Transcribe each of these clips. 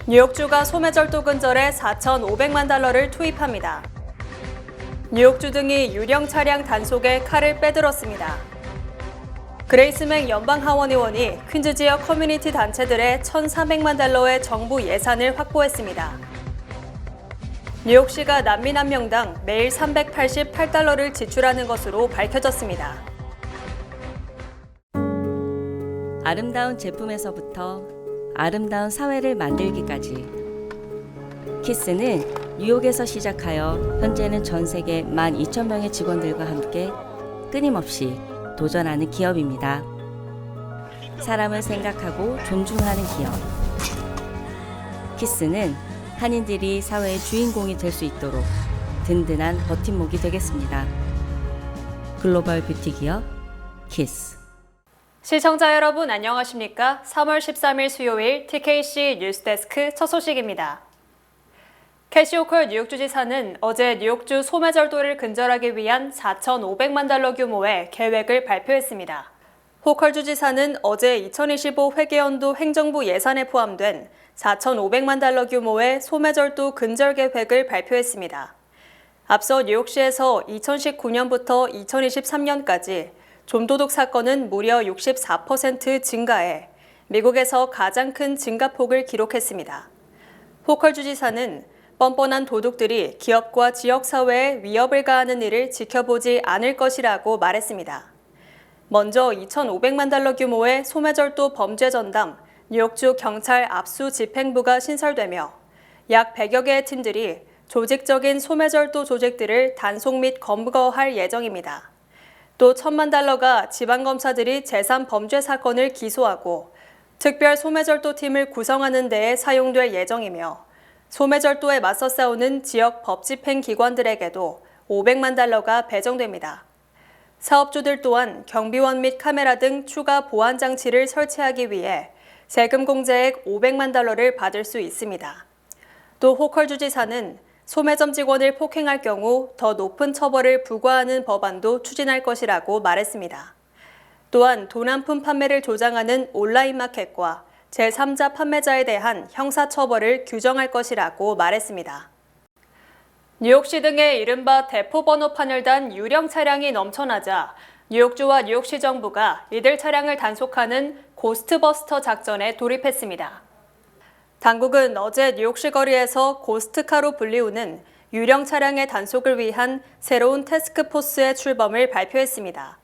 뉴욕주가 소매절도 근절에 4,500만 달러를 투입합니다. 뉴욕주 등이 유령 차량 단속에 칼을 빼들었습니다. 그레이스맥 연방하원의원이 퀸즈 지역 커뮤니티 단체들의 1,400만 달러의 정부 예산을 확보했습니다. 뉴욕시가 난민 한 명당 매일 388달러를 지출하는 것으로 밝혀졌습니다. 아름다운 제품에서부터 아름다운 사회를 만들기까지 키스는 뉴욕에서 시작하여 현재는 전 세계 12,000명의 직원들과 함께 끊임없이 도전하는 기업입니다. 사람을 생각하고 존중하는 기업. 키스는 한인들이 사회의 주인공이 될 수 있도록 든든한 버팀목이 되겠습니다. 글로벌 뷰티 기업 키스. 시청자 여러분 안녕하십니까? 3월 13일 수요일 TKC 뉴스데스크 첫 소식입니다. 캐시 호컬 뉴욕주지사는 어제 뉴욕주 소매절도를 근절하기 위한 4,500만 달러 규모의 계획을 발표했습니다. 호컬 주지사는 어제 2025 회계연도 행정부 예산에 포함된 4,500만 달러 규모의 소매절도 근절 계획을 발표했습니다. 앞서 뉴욕시에서 2019년부터 2023년까지 좀도둑 사건은 무려 64% 증가해 미국에서 가장 큰 증가폭을 기록했습니다. 호컬 주지사는 뻔뻔한 도둑들이 기업과 지역사회에 위협을 가하는 일을 지켜보지 않을 것이라고 말했습니다. 먼저 2,500만 달러 규모의 소매절도 범죄 전담 뉴욕주 경찰 압수 집행부가 신설되며 약 100여 개의 팀들이 조직적인 소매절도 조직들을 단속 및 검거할 예정입니다. 또 1,000만 달러가 지방검사들이 제3범죄 사건을 기소하고 특별 소매절도 팀을 구성하는 데에 사용될 예정이며 소매절도에 맞서 싸우는 지역 법집행기관들에게도 500만 달러가 배정됩니다. 사업주들 또한 경비원 및 카메라 등 추가 보안 장치를 설치하기 위해 세금 공제액 500만 달러를 받을 수 있습니다. 또 호컬 주지사는 소매점 직원을 폭행할 경우 더 높은 처벌을 부과하는 법안도 추진할 것이라고 말했습니다. 또한 도난품 판매를 조장하는 온라인 마켓과 제3자 판매자에 대한 형사처벌을 규정할 것이라고 말했습니다. 뉴욕시 등의 이른바 대포번호 판을 단 유령 차량이 넘쳐나자 뉴욕주와 뉴욕시 정부가 이들 차량을 단속하는 고스트버스터 작전에 돌입했습니다. 당국은 어제 뉴욕시 거리에서 고스트카로 불리우는 유령 차량의 단속을 위한 새로운 태스크포스의 출범을 발표했습니다.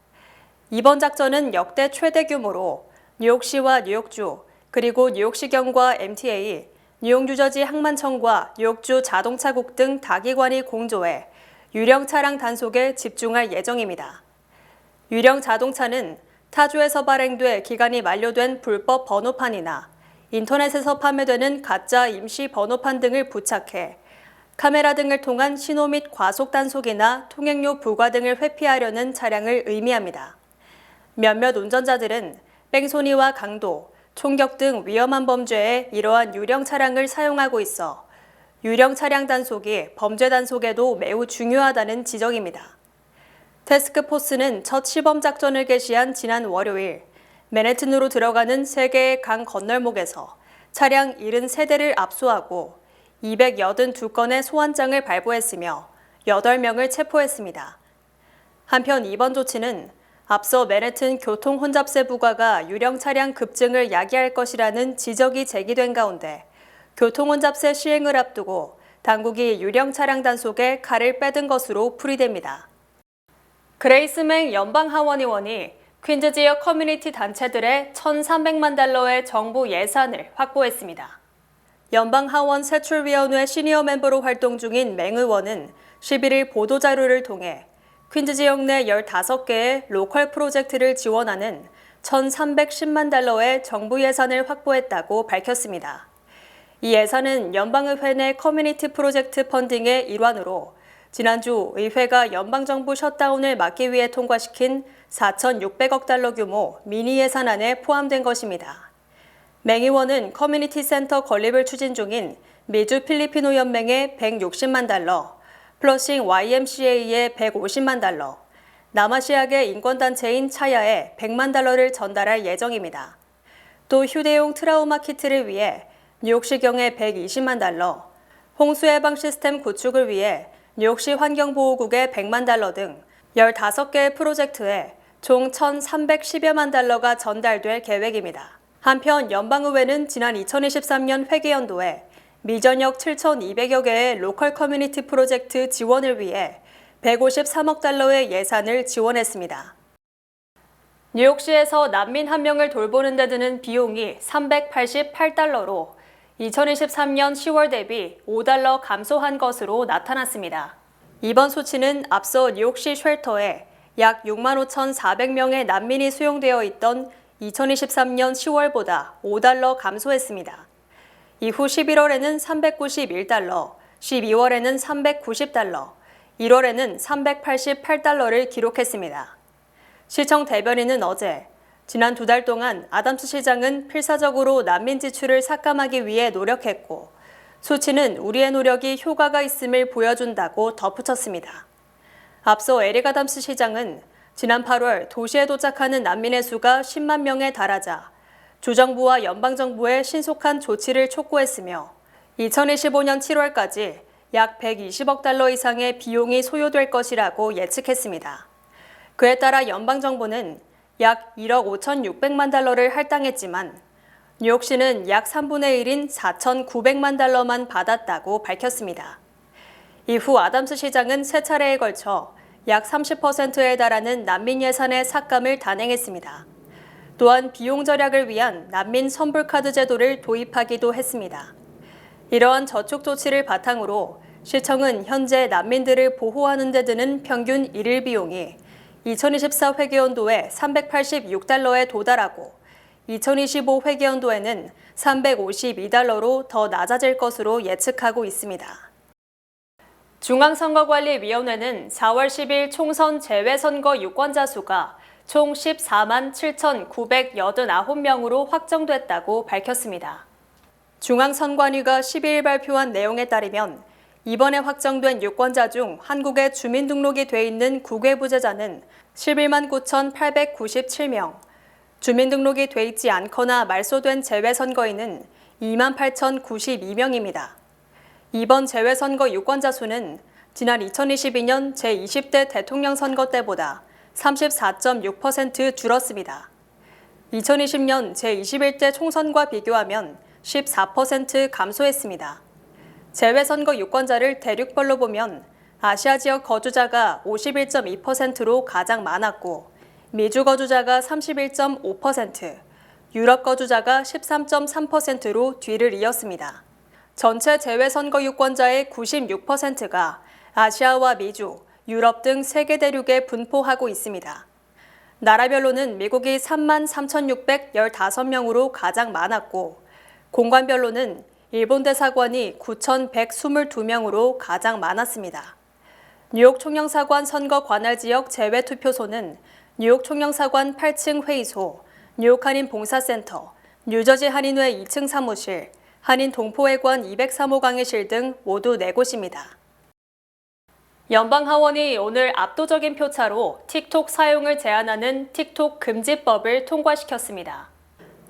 이번 작전은 역대 최대 규모로 뉴욕시와 뉴욕주, 그리고 뉴욕시경과 MTA, 뉴욕 뉴저지 항만청과 뉴욕주 자동차국 등 다기관이 공조해 유령 차량 단속에 집중할 예정입니다. 유령 자동차는 타주에서 발행돼 기간이 만료된 불법 번호판이나 인터넷에서 판매되는 가짜 임시 번호판 등을 부착해 카메라 등을 통한 신호 및 과속 단속이나 통행료 부과 등을 회피하려는 차량을 의미합니다. 몇몇 운전자들은 뺑소니와 강도, 총격 등 위험한 범죄에 이러한 유령 차량을 사용하고 있어 유령 차량 단속이 범죄 단속에도 매우 중요하다는 지적입니다. 태스크포스는 첫 시범 작전을 개시한 지난 월요일 맨해튼으로 들어가는 3개의 강 건널목에서 차량 73대를 압수하고 282건의 소환장을 발부했으며 8명을 체포했습니다. 한편 이번 조치는 앞서 맨해튼 교통혼잡세 부과가 유령 차량 급증을 야기할 것이라는 지적이 제기된 가운데 교통혼잡세 시행을 앞두고 당국이 유령 차량 단속에 칼을 빼든 것으로 풀이됩니다. 그레이스맥 연방하원의원이 퀸즈 지역 커뮤니티 단체들의 1,300만 달러의 정부 예산을 확보했습니다. 연방하원 세출위원회 시니어 멤버로 활동 중인 맹 의원은 11일 보도자료를 통해 퀸즈 지역 내 15개의 로컬 프로젝트를 지원하는 1,310만 달러의 정부 예산을 확보했다고 밝혔습니다. 이 예산은 연방의회 내 커뮤니티 프로젝트 펀딩의 일환으로 지난주 의회가 연방정부 셧다운을 막기 위해 통과시킨 4,600억 달러 규모 미니 예산안에 포함된 것입니다. 맹 의원은 커뮤니티 센터 건립을 추진 중인 미주 필리피노 연맹에 160만 달러, 플러싱 YMCA에 150만 달러, 남아시아계 인권단체인 차야에 100만 달러를 전달할 예정입니다. 또 휴대용 트라우마 키트를 위해 뉴욕시경에 120만 달러, 홍수 예방 시스템 구축을 위해 뉴욕시 환경보호국에 100만 달러 등 15개의 프로젝트에 총 1,310여만 달러가 전달될 계획입니다. 한편 연방의회는 지난 2023년 회계연도에 미전역 7,200여 개의 로컬 커뮤니티 프로젝트 지원을 위해 153억 달러의 예산을 지원했습니다. 뉴욕시에서 난민 한 명을 돌보는 데 드는 비용이 388달러로 2023년 10월 대비 5달러 감소한 것으로 나타났습니다. 이번 수치는 앞서 뉴욕시 쉘터에 약 65,400명의 난민이 수용되어 있던 2023년 10월보다 5달러 감소했습니다. 이후 11월에는 391달러, 12월에는 390달러, 1월에는 388달러를 기록했습니다. 시청 대변인은 어제 지난 2달 동안 아담스 시장은 필사적으로 난민 지출을 삭감하기 위해 노력했고 수치는 우리의 노력이 효과가 있음을 보여준다고 덧붙였습니다. 앞서 에릭 아담스 시장은 지난 8월 도시에 도착하는 난민의 수가 10만 명에 달하자 주정부와 연방정부의 신속한 조치를 촉구했으며 2025년 7월까지 약 120억 달러 이상의 비용이 소요될 것이라고 예측했습니다. 그에 따라 연방정부는 약 1억 5,600만 달러를 할당했지만 뉴욕시는 약 3분의 1인 4,900만 달러만 받았다고 밝혔습니다. 이후 아담스 시장은 세 차례에 걸쳐 약 30%에 달하는 난민 예산의 삭감을 단행했습니다. 또한 비용 절약을 위한 난민 선불카드 제도를 도입하기도 했습니다. 이러한 저축 조치를 바탕으로 시청은 현재 난민들을 보호하는 데 드는 평균 일일 비용이 2024 회계연도에 386달러에 도달하고 2025 회계연도에는 352달러로 더 낮아질 것으로 예측하고 있습니다. 중앙선거관리위원회는 4월 10일 총선 재외선거 유권자 수가 총 14만 7,989명으로 확정됐다고 밝혔습니다. 중앙선관위가 12일 발표한 내용에 따르면 이번에 확정된 유권자 중 한국에 주민등록이 돼 있는 국외부재자는 11만 9,897명, 주민등록이 돼 있지 않거나 말소된 재외선거인은 2만 8,092명입니다. 이번 재외선거 유권자 수는 지난 2022년 제20대 대통령 선거 때보다 34.6% 줄었습니다. 2020년 제21대 총선과 비교하면 14% 감소했습니다. 재외선거 유권자를 대륙별로 보면 아시아 지역 거주자가 51.2%로 가장 많았고 미주 거주자가 31.5%, 유럽 거주자가 13.3%로 뒤를 이었습니다. 전체 재외선거 유권자의 96%가 아시아와 미주, 유럽 등 세계 대륙에 분포하고 있습니다. 나라별로는 미국이 33,615명으로 가장 많았고 공관별로는 일본 대사관이 9,122명으로 가장 많았습니다. 뉴욕 총영사관 선거 관할 지역 재외 투표소는 뉴욕 총영사관 8층 회의소, 뉴욕 한인 봉사센터, 뉴저지 한인회 2층 사무실, 한인 동포회관 203호 강의실 등 모두 4곳입니다. 연방하원이 오늘 압도적인 표차로 틱톡 사용을 제한하는 틱톡 금지법을 통과시켰습니다.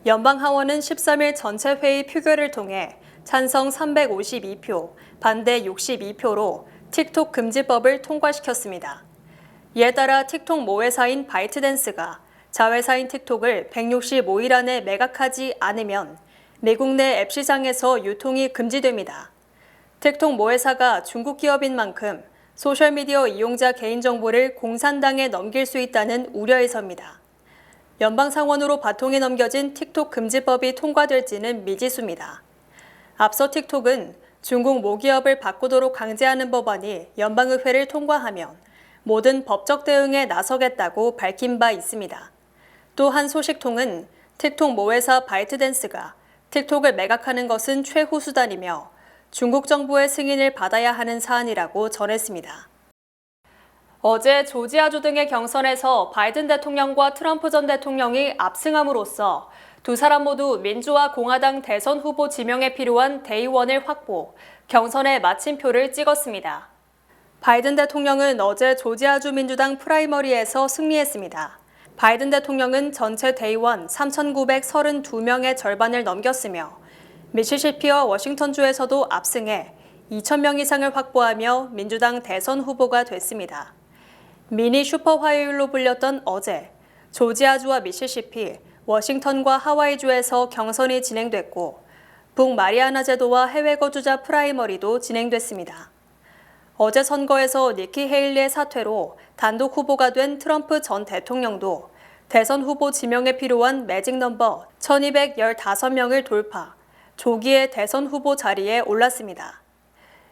연방하원은 13일 전체 회의 표결을 통해 찬성 352표, 반대 62표로 틱톡 금지법을 통과시켰습니다. 이에 따라 틱톡 모회사인 바이트댄스가 자회사인 틱톡을 165일 안에 매각하지 않으면 미국 내 앱 시장에서 유통이 금지됩니다. 틱톡 모회사가 중국 기업인 만큼 소셜미디어 이용자 개인정보를 공산당에 넘길 수 있다는 우려에서입니다. 연방상원으로 바통이 넘겨진 틱톡 금지법이 통과될지는 미지수입니다. 앞서 틱톡은 중국 모기업을 바꾸도록 강제하는 법안이 연방의회를 통과하면 모든 법적 대응에 나서겠다고 밝힌 바 있습니다. 또 한 소식통은 틱톡 모회사 바이트댄스가 틱톡을 매각하는 것은 최후 수단이며 중국 정부의 승인을 받아야 하는 사안이라고 전했습니다. 어제 조지아주 등의 경선에서 바이든 대통령과 트럼프 전 대통령이 압승함으로써 두 사람 모두 민주와 공화당 대선 후보 지명에 필요한 대의원을 확보, 경선에 마침표를 찍었습니다. 바이든 대통령은 어제 조지아주 민주당 프라이머리에서 승리했습니다. 바이든 대통령은 전체 대의원 3,932명의 절반을 넘겼으며 미시시피와 워싱턴주에서도 압승해 2,000명 이상을 확보하며 민주당 대선 후보가 됐습니다. 미니 슈퍼 화요일로 불렸던 어제, 조지아주와 미시시피, 워싱턴과 하와이주에서 경선이 진행됐고 북마리아나 제도와 해외 거주자 프라이머리도 진행됐습니다. 어제 선거에서 니키 헤일리의 사퇴로 단독 후보가 된 트럼프 전 대통령도 대선 후보 지명에 필요한 매직 넘버 1215명을 돌파, 조기에 대선 후보 자리에 올랐습니다.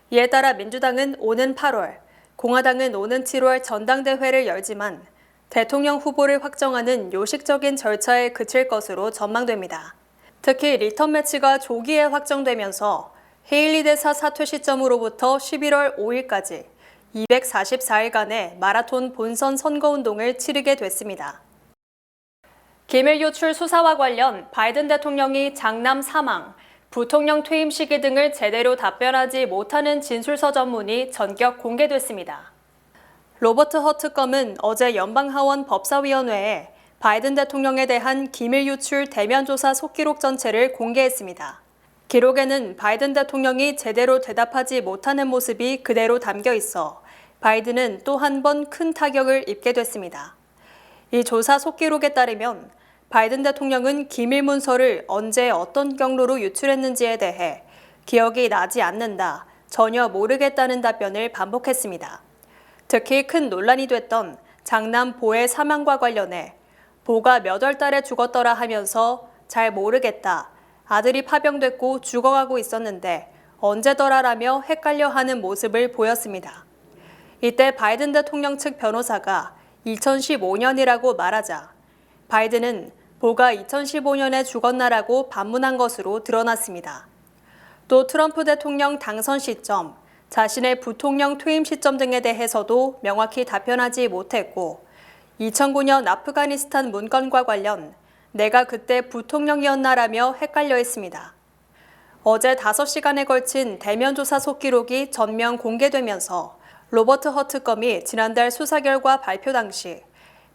이에 따라 민주당은 오는 8월, 공화당은 오는 7월 전당대회를 열지만 대통령 후보를 확정하는 요식적인 절차에 그칠 것으로 전망됩니다. 특히 리턴 매치가 조기에 확정되면서 헤일리 대사 사퇴 시점으로부터 11월 5일까지 244일간의 마라톤 본선 선거운동을 치르게 됐습니다. 기밀 유출 수사와 관련 바이든 대통령이 장남 사망, 부통령 퇴임 시기 등을 제대로 답변하지 못하는 진술서 전문이 전격 공개됐습니다. 로버트 허 특검은 어제 연방하원 법사위원회에 바이든 대통령에 대한 기밀 유출 대면 조사 속기록 전체를 공개했습니다. 기록에는 바이든 대통령이 제대로 대답하지 못하는 모습이 그대로 담겨 있어 바이든은 또 한 번 큰 타격을 입게 됐습니다. 이 조사 속기록에 따르면 바이든 대통령은 기밀 문서를 언제 어떤 경로로 유출했는지에 대해 기억이 나지 않는다, 전혀 모르겠다는 답변을 반복했습니다. 특히 큰 논란이 됐던 장남 보의 사망과 관련해 보가 몇 월 달에 죽었더라 하면서 잘 모르겠다, 아들이 파병됐고 죽어가고 있었는데 언제더라라며 헷갈려하는 모습을 보였습니다. 이때 바이든 대통령 측 변호사가 2015년이라고 말하자 바이든은 보가 2015년에 죽었나라고 반문한 것으로 드러났습니다. 또 트럼프 대통령 당선 시점, 자신의 부통령 퇴임 시점 등에 대해서도 명확히 답변하지 못했고 2009년 아프가니스탄 문건과 관련 내가 그때 부통령이었나라며 헷갈려 했습니다. 어제 5시간에 걸친 대면 조사 속기록이 전면 공개되면서 로버트 허 특검이 지난달 수사 결과 발표 당시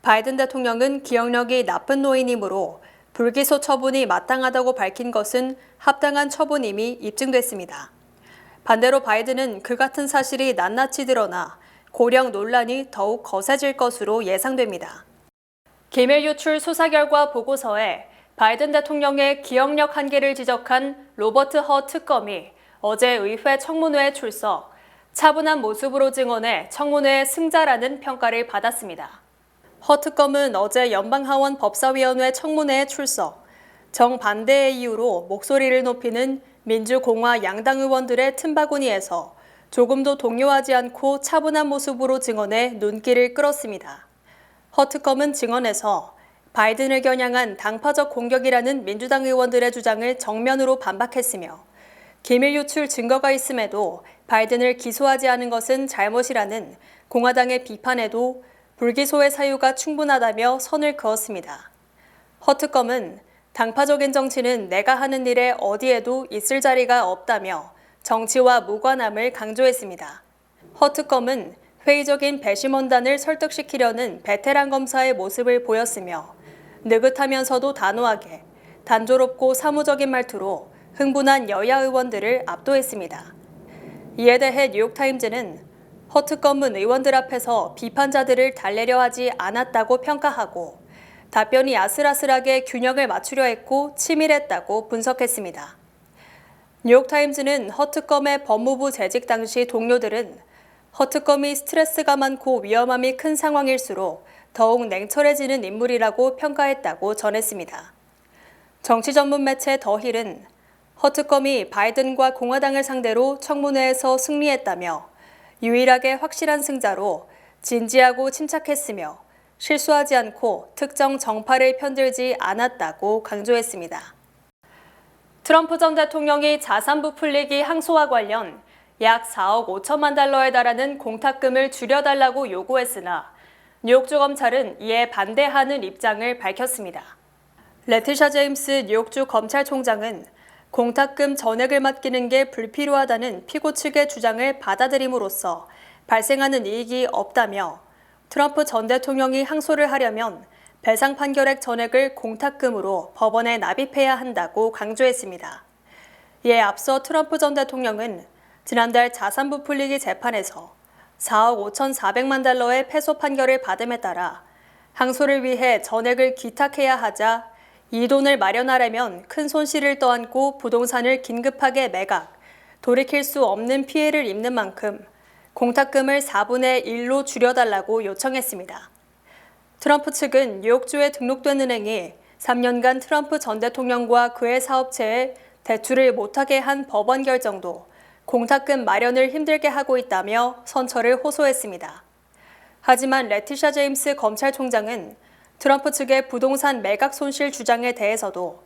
바이든 대통령은 기억력이 나쁜 노인이므로 불기소 처분이 마땅하다고 밝힌 것은 합당한 처분임이 입증됐습니다. 반대로 바이든은 그 같은 사실이 낱낱이 드러나 고령 논란이 더욱 거세질 것으로 예상됩니다. 기밀 유출 수사 결과 보고서에 바이든 대통령의 기억력 한계를 지적한 로버트 허 특검이 어제 의회 청문회에 출석, 차분한 모습으로 증언해 청문회의 승자라는 평가를 받았습니다. 허 특검은 어제 연방하원 법사위원회 청문회에 출석, 정반대의 이유로 목소리를 높이는 민주공화 양당 의원들의 틈바구니에서 조금도 동요하지 않고 차분한 모습으로 증언해 눈길을 끌었습니다. 허 특검은 증언에서 바이든을 겨냥한 당파적 공격이라는 민주당 의원들의 주장을 정면으로 반박했으며 기밀 유출 증거가 있음에도 바이든을 기소하지 않은 것은 잘못이라는 공화당의 비판에도 불기소의 사유가 충분하다며 선을 그었습니다. 허 특검은 당파적인 정치는 내가 하는 일에 어디에도 있을 자리가 없다며 정치와 무관함을 강조했습니다. 허 특검은 회의적인 배심원단을 설득시키려는 베테랑 검사의 모습을 보였으며 느긋하면서도 단호하게 단조롭고 사무적인 말투로 흥분한 여야 의원들을 압도했습니다. 이에 대해 뉴욕타임즈는 허 특검은 의원들 앞에서 비판자들을 달래려 하지 않았다고 평가하고 답변이 아슬아슬하게 균형을 맞추려 했고 치밀했다고 분석했습니다. 뉴욕타임즈는 허 특검의 법무부 재직 당시 동료들은 허 특검이 스트레스가 많고 위험함이 큰 상황일수록 더욱 냉철해지는 인물이라고 평가했다고 전했습니다. 정치 전문 매체 더힐은 허 특검이 바이든과 공화당을 상대로 청문회에서 승리했다며 유일하게 확실한 승자로 진지하고 침착했으며 실수하지 않고 특정 정파를 편들지 않았다고 강조했습니다. 트럼프 전 대통령이 자산 부풀리기 항소와 관련 약 4억 5천만 달러에 달하는 공탁금을 줄여달라고 요구했으나 뉴욕주 검찰은 이에 반대하는 입장을 밝혔습니다. 레티샤 제임스 뉴욕주 검찰총장은 공탁금 전액을 맡기는 게 불필요하다는 피고 측의 주장을 받아들임으로써 발생하는 이익이 없다며 트럼프 전 대통령이 항소를 하려면 배상 판결액 전액을 공탁금으로 법원에 납입해야 한다고 강조했습니다. 이에 앞서 트럼프 전 대통령은 지난달 자산 부풀리기 재판에서 4억 5,400만 달러의 패소 판결을 받음에 따라 항소를 위해 전액을 기탁해야 하자 이 돈을 마련하려면 큰 손실을 떠안고 부동산을 긴급하게 매각, 돌이킬 수 없는 피해를 입는 만큼 공탁금을 4분의 1로 줄여달라고 요청했습니다. 트럼프 측은 뉴욕주에 등록된 은행이 3년간 트럼프 전 대통령과 그의 사업체에 대출을 못하게 한 법원 결정도 공탁금 마련을 힘들게 하고 있다며 선처를 호소했습니다. 하지만 레티샤 제임스 검찰총장은 트럼프 측의 부동산 매각 손실 주장에 대해서도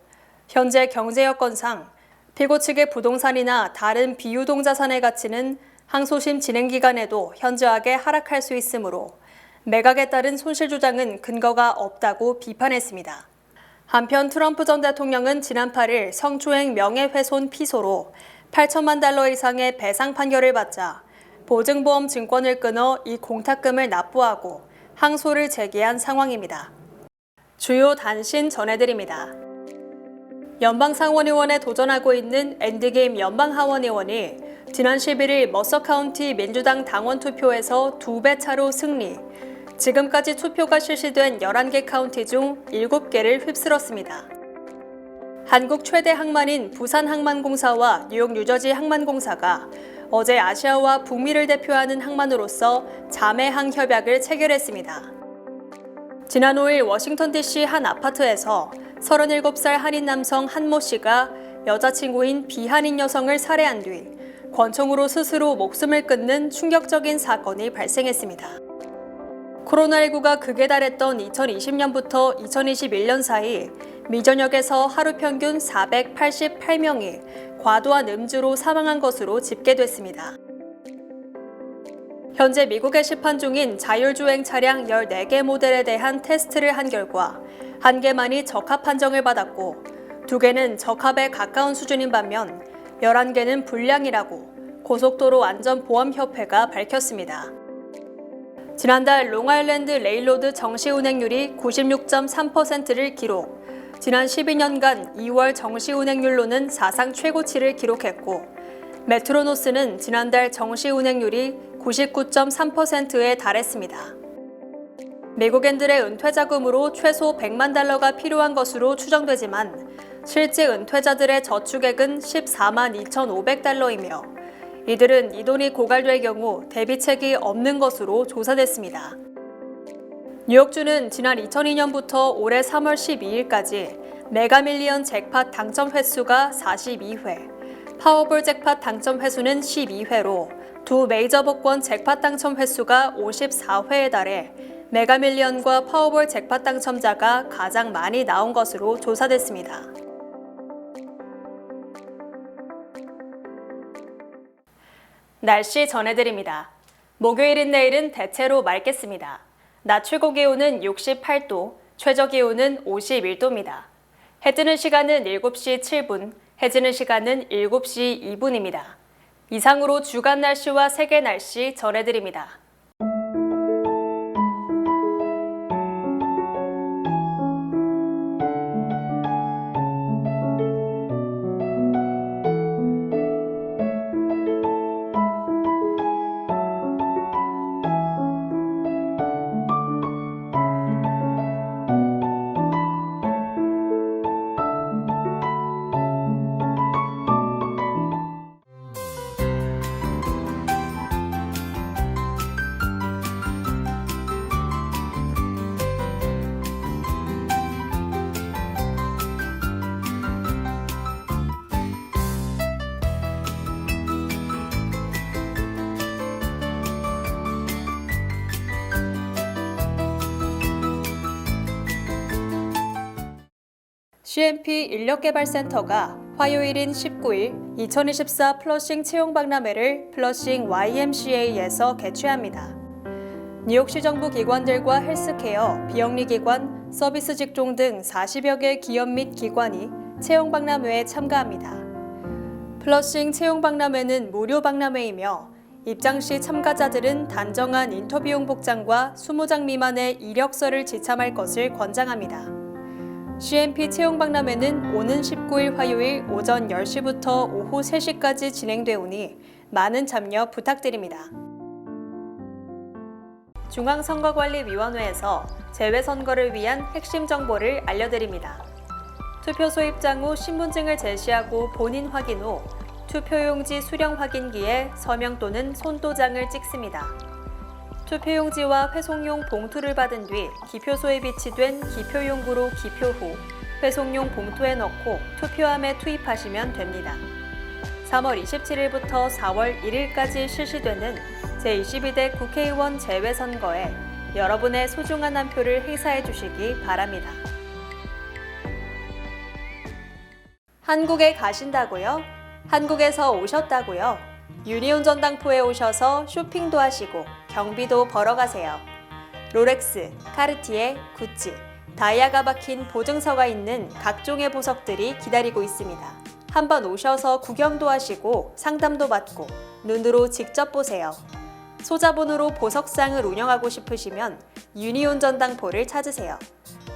현재 경제 여건상 피고 측의 부동산이나 다른 비유동 자산의 가치는 항소심 진행 기간에도 현저하게 하락할 수 있으므로 매각에 따른 손실 주장은 근거가 없다고 비판했습니다. 한편 트럼프 전 대통령은 지난 8일 성추행 명예훼손 피소로 8천만 달러 이상의 배상 판결을 받자 보증보험 증권을 끊어 이 공탁금을 납부하고 항소를 제기한 상황입니다. 주요 단신 전해드립니다. 연방상원의원에 도전하고 있는 엔드게임 연방하원의원이 지난 11일 머서 카운티 민주당 당원 투표에서 2배 차로 승리, 지금까지 투표가 실시된 11개 카운티 중 7개를 휩쓸었습니다. 한국 최대 항만인 부산항만공사와 뉴욕 뉴저지 항만공사가 어제 아시아와 북미를 대표하는 항만으로서 자매항 협약을 체결했습니다. 지난 5일 워싱턴 DC 한 아파트에서 37살 한인 남성 한모 씨가 여자친구인 비한인 여성을 살해한 뒤 권총으로 스스로 목숨을 끊는 충격적인 사건이 발생했습니다. 코로나19가 극에 달했던 2020년부터 2021년 사이 미 전역에서 하루 평균 488명이 과도한 음주로 사망한 것으로 집계됐습니다. 현재 미국에 시판 중인 자율주행 차량 14개 모델에 대한 테스트를 한 결과 1개만이 적합 판정을 받았고 2개는 적합에 가까운 수준인 반면 11개는 불량이라고 고속도로 안전보험협회가 밝혔습니다. 지난달 롱아일랜드 레일로드 정시 운행률이 96.3%를 기록, 지난 12년간 2월 정시 운행률로는 사상 최고치를 기록했고 메트로노스는 지난달 정시 운행률이 99.3%에 달했습니다. 미국인들의 은퇴 자금으로 최소 100만 달러가 필요한 것으로 추정되지만 실제 은퇴자들의 저축액은 14만 2,500달러이며 이들은 이 돈이 고갈될 경우 대비책이 없는 것으로 조사됐습니다. 뉴욕주는 지난 2002년부터 올해 3월 12일까지 메가밀리언 잭팟 당첨 횟수가 42회, 파워볼 잭팟 당첨 횟수는 12회로 두 메이저 복권 잭팟 당첨 횟수가 54회에 달해 메가밀리언과 파워볼 잭팟 당첨자가 가장 많이 나온 것으로 조사됐습니다. 날씨 전해드립니다. 목요일인 내일은 대체로 맑겠습니다. 낮 최고 기온은 68도, 최저 기온은 51도입니다. 해 뜨는 시간은 7시 7분, 해 지는 시간은 7시 2분입니다. 이상으로 주간 날씨와 세계 날씨 전해드립니다. CMP 인력개발센터가 화요일인 19일 2024 플러싱 채용박람회를 플러싱 YMCA에서 개최합니다. 뉴욕시 정부 기관들과 헬스케어, 비영리기관, 서비스 직종 등 40여 개 기업 및 기관이 채용박람회에 참가합니다. 플러싱 채용박람회는 무료 박람회이며 입장 시 참가자들은 단정한 인터뷰용 복장과 20장 미만의 이력서를 지참할 것을 권장합니다. CMP 채용 박람회는 오는 19일 화요일 오전 10시부터 오후 3시까지 진행되오니 많은 참여 부탁드립니다. 중앙선거관리위원회에서 재외선거를 위한 핵심 정보를 알려드립니다. 투표소 입장 후 신분증을 제시하고 본인 확인 후 투표용지 수령 확인기에 서명 또는 손도장을 찍습니다. 투표용지와 회송용 봉투를 받은 뒤 기표소에 비치된 기표용구로 기표 후 회송용 봉투에 넣고 투표함에 투입하시면 됩니다. 3월 27일부터 4월 1일까지 실시되는 제22대 국회의원 재외선거에 여러분의 소중한 한 표를 행사해 주시기 바랍니다. 한국에 가신다고요? 한국에서 오셨다고요? 유니온 전당포에 오셔서 쇼핑도 하시고 경비도 벌어 가세요. 롤렉스, 카르티에, 구찌, 다이아가 박힌 보증서가 있는 각종의 보석들이 기다리고 있습니다. 한번 오셔서 구경도 하시고 상담도 받고 눈으로 직접 보세요. 소자본으로 보석상을 운영하고 싶으시면 유니온 전당포를 찾으세요.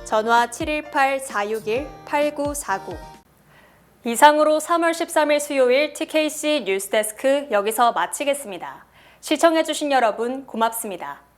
전화 718-461-8949. 이상으로 3월 13일 수요일 TKC 뉴스데스크 여기서 마치겠습니다. 시청해주신 여러분 고맙습니다.